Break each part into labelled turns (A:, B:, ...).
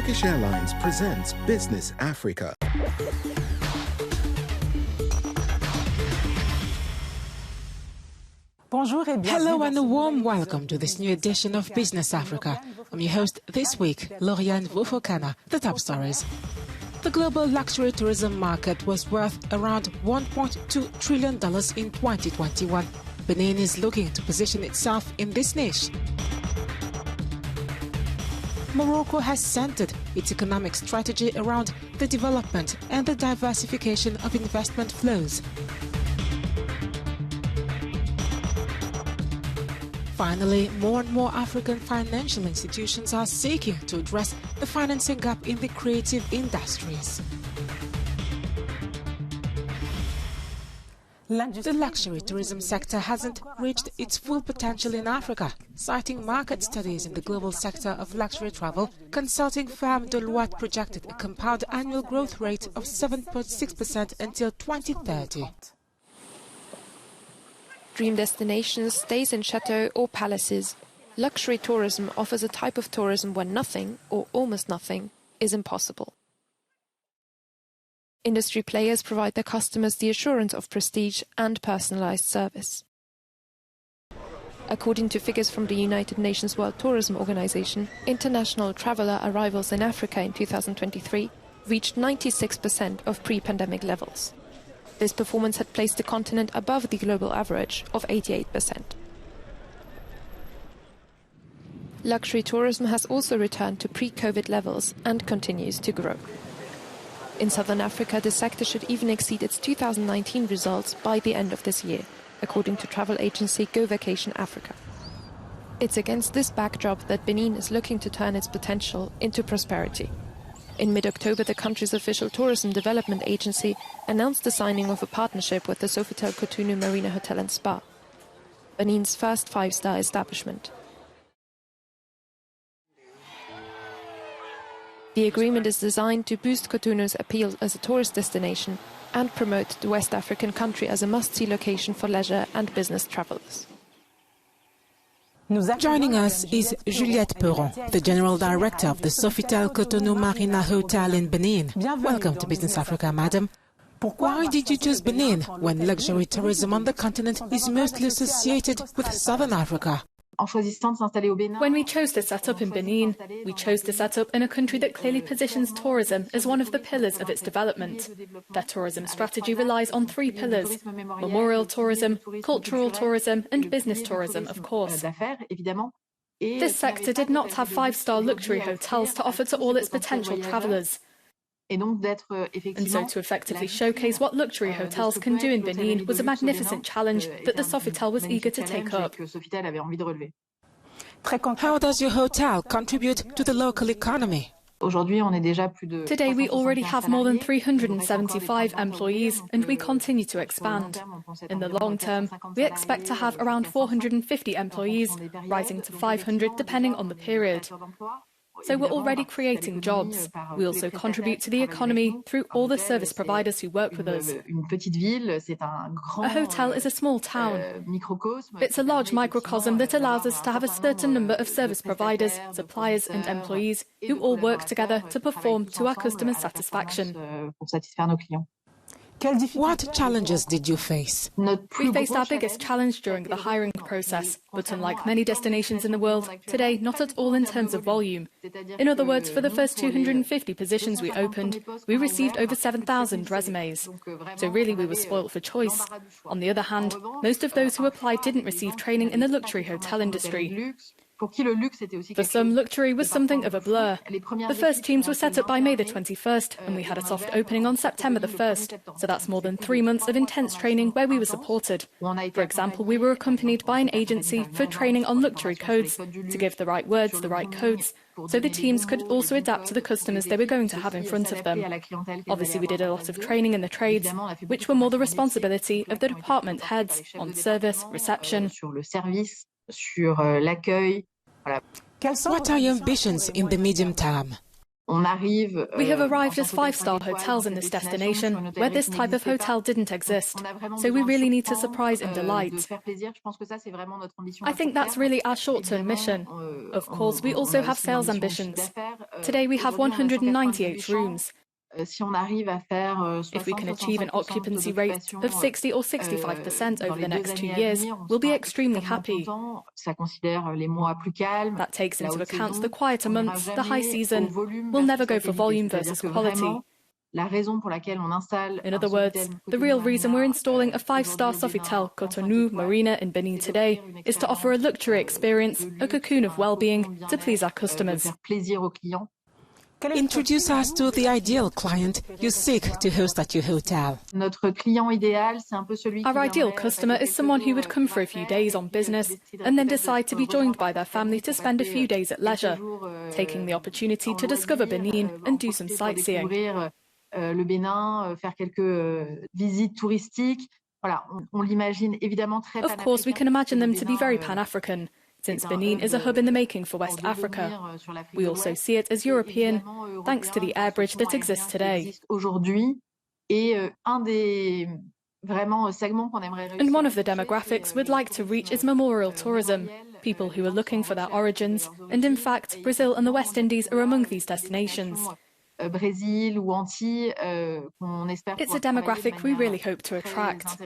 A: Turkish Airlines presents Business Africa.
B: Hello and a warm welcome to this new edition of Business Africa. I'm your host this week, Lauriane Vufokana. The top stories. The global luxury tourism market was worth around $1.2 trillion in 2021. Benin is looking to position itself in this niche. Morocco has centered its economic strategy around the development and the diversification of investment flows. Finally, more and more African financial institutions are seeking to address the financing gap in the creative industries. The luxury tourism sector hasn't reached its full potential in Africa. Citing market studies in the global sector of luxury travel, consulting firm Deloitte projected a compound annual growth rate of 7.6% until 2030.
C: Dream destinations, stays in chateaux or palaces. Luxury tourism offers a type of tourism where nothing, or almost nothing, is impossible. Industry players provide their customers the assurance of prestige and personalized service. According to figures from the United Nations World Tourism Organization, international traveler arrivals in Africa in 2023 reached 96% of pre-pandemic levels. This performance had placed the continent above the global average of 88%. Luxury tourism has also returned to pre-COVID levels and continues to grow. In southern Africa, the sector should even exceed its 2019 results by the end of this year, according to travel agency Go Vacation Africa. It's against this backdrop that Benin is looking to turn its potential into prosperity. In mid-October, the country's official tourism development agency announced the signing of a partnership with the Sofitel Cotonou Marina Hotel and Spa, Benin's first five-star establishment. The agreement is designed to boost Cotonou's appeal as a tourist destination and promote the West African country as a must-see location for leisure and business travelers.
B: Joining us is Juliette Perron, the General Director of the Sofitel Cotonou Marina Hotel in Benin. Welcome to Business Africa, madam. Why did you choose Benin when luxury tourism on the continent is mostly associated with southern Africa?
D: When we chose to set up in Benin, we chose to set up in a country that clearly positions tourism as one of the pillars of its development. Their tourism strategy relies on three pillars: memorial tourism, cultural tourism, and business tourism, of course. This sector did not have five-star luxury hotels to offer to all its potential travellers. And so to effectively showcase what luxury hotels can do in Benin was a magnificent challenge that the Sofitel was eager to take up.
B: How does your hotel contribute to the local economy?
D: Today we already have more than 375 employees and we continue to expand. In the long term, we expect to have around 450 employees, rising to 500 depending on the period. So we're already creating jobs. We also contribute to the economy through all the service providers who work with us. A hotel is a small town. It's a large microcosm that allows us to have a certain number of service providers, suppliers and employees who all work together to perform to our customers' satisfaction.
B: What challenges did you face?
D: We faced our biggest challenge during the hiring process, but unlike many destinations in the world, today not at all in terms of volume. In other words, for the first 250 positions we opened, we received over 7,000 resumes. So really we were spoilt for choice. On the other hand, most of those who applied didn't receive training in the luxury hotel industry. For some, luxury was something of a blur. The first teams were set up by May the 21st, and we had a soft opening on September the 1st, so that's more than 3 months of intense training where we were supported. For example, we were accompanied by an agency for training on luxury codes, to give the right words, the right codes, so the teams could also adapt to the customers they were going to have in front of them. Obviously, we did a lot of training in the trades, which were more the responsibility of the department heads on service, reception.
B: What are your ambitions in the medium term?
D: We have arrived as five-star hotels in this destination, where this type of hotel didn't exist. So we really need to surprise and delight. I think that's really our short-term mission. Of course, we also have sales ambitions. Today we have 198 rooms. If we can achieve an occupancy rate of 60 or 65% over the next 2 years, we'll be extremely happy. That takes into account the quieter months, the high season. We'll never go for volume versus quality. In other words, the real reason we're installing a five-star Sofitel Cotonou Marina in Benin today is to offer a luxury experience, a cocoon of well-being, to please our customers.
B: Introduce us to the ideal client you seek to host at your hotel.
D: Our ideal customer is someone who would come for a few days on business and then decide to be joined by their family to spend a few days at leisure, taking the opportunity to discover Benin and do some sightseeing. Of course, we can imagine them to be very Pan-African, since Benin is a hub in the making for West Africa. We also see it as European, thanks to the air bridge that exists today. And one of the demographics we'd like to reach is memorial tourism, people who are looking for their origins, and in fact, Brazil and the West Indies are among these destinations. It's a demographic we really hope to attract.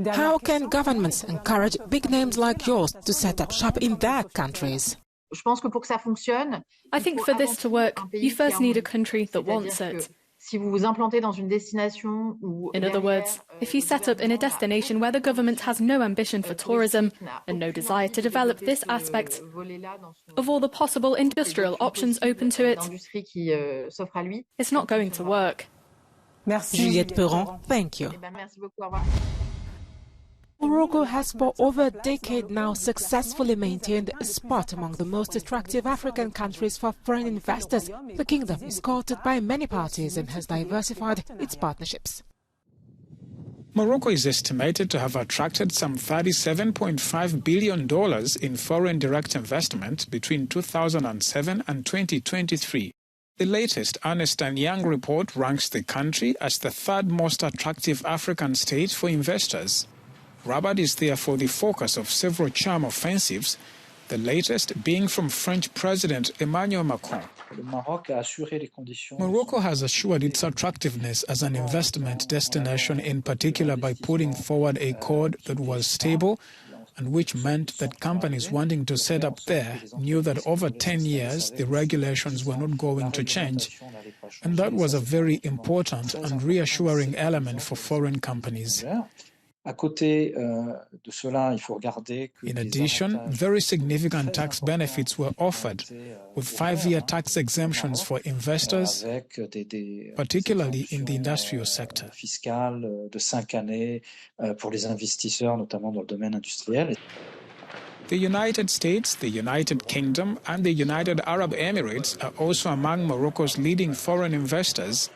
B: How can governments encourage big names like yours to set up shop in their countries?
D: I think for this to work, you first need a country that wants it. In other words, if you set up in a destination where the government has no ambition for tourism and no desire to develop this aspect, of all the possible industrial options open to it, it's not going to work.
B: Juliette Perron, thank you. Morocco has for over a decade now successfully maintained a spot among the most attractive African countries for foreign investors. The kingdom is courted by many parties and has diversified its partnerships.
E: Morocco is estimated to have attracted some $37.5 billion in foreign direct investment between 2007 and 2023. The latest Ernst & Young report ranks the country as the third most attractive African state for investors. Rabat is therefore the focus of several charm offensives, the latest being from French President Emmanuel Macron. Morocco has assured its attractiveness as an investment destination, in particular by putting forward a code that was stable and which meant that companies wanting to set up there knew that over 10 years the regulations were not going to change. And that was a very important and reassuring element for foreign companies. In addition, very significant tax benefits were offered, with 5-year tax exemptions for investors, particularly in the industrial sector. The United States, the United Kingdom, and the United Arab Emirates are also among Morocco's leading foreign investors.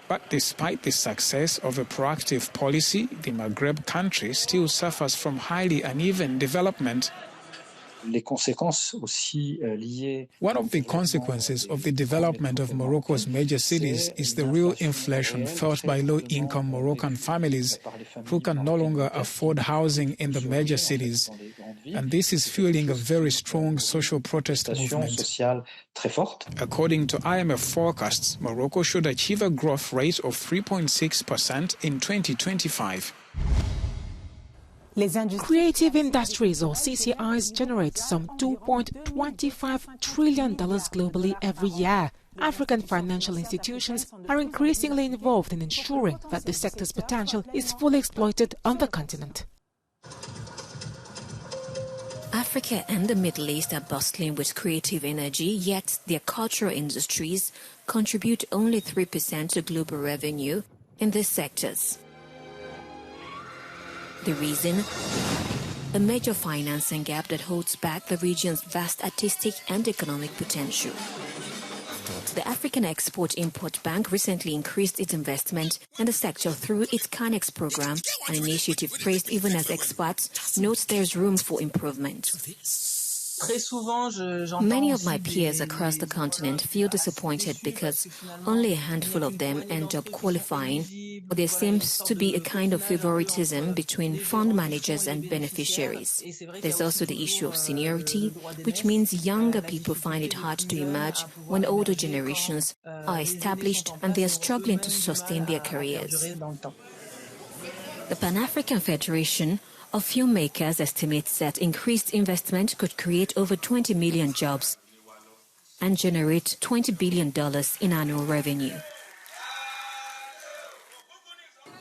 E: But despite the success of a proactive policy, the Maghreb country still suffers from highly uneven development. One of the consequences of the development of Morocco's major cities is the real inflation felt by low-income Moroccan families who can no longer afford housing in the major cities. And this is fueling a very strong social protest movement. According to IMF forecasts, Morocco should achieve a growth rate of 3.6% in 2025.
B: Creative industries, or CCIs, generate some $2.25 trillion globally every year. African financial institutions are increasingly involved in ensuring that the sector's potential is fully exploited on the continent.
F: Africa and the Middle East are bustling with creative energy, yet their cultural industries contribute only 3% to global revenue in these sectors. The reason? A major financing gap that holds back the region's vast artistic and economic potential. The African Export-Import Bank recently increased its investment in the sector through its Canex program, an initiative praised even as experts note there's room for improvement. Many of my peers across the continent feel disappointed because only a handful of them end up qualifying. There seems to be a kind of favoritism between fund managers and beneficiaries. There's also the issue of seniority, which means younger people find it hard to emerge when older generations are established and they are struggling to sustain their careers. The Pan-African Federation of Filmmakers estimates that increased investment could create over 20 million jobs and generate $20 billion in annual revenue.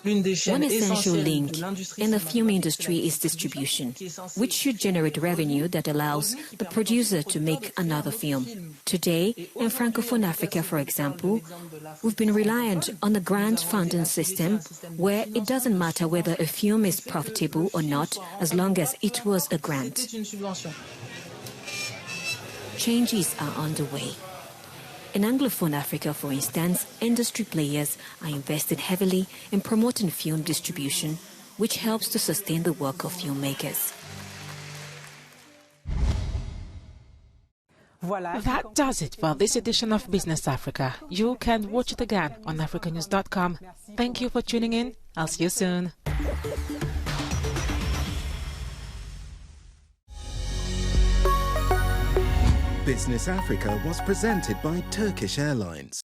F: One essential link in the film industry is distribution, which should generate revenue that allows the producer to make another film. Today, in Francophone Africa, for example, we've been reliant on the grant funding system where it doesn't matter whether a film is profitable or not as long as it was a grant. Changes are underway. In Anglophone Africa, for instance, industry players are invested heavily in promoting film distribution, which helps to sustain the work of filmmakers.
B: That does it for this edition of Business Africa. You can watch it again on Africanews.com. Thank you for tuning in. I'll see you soon.
A: Business Africa was presented by Turkish Airlines.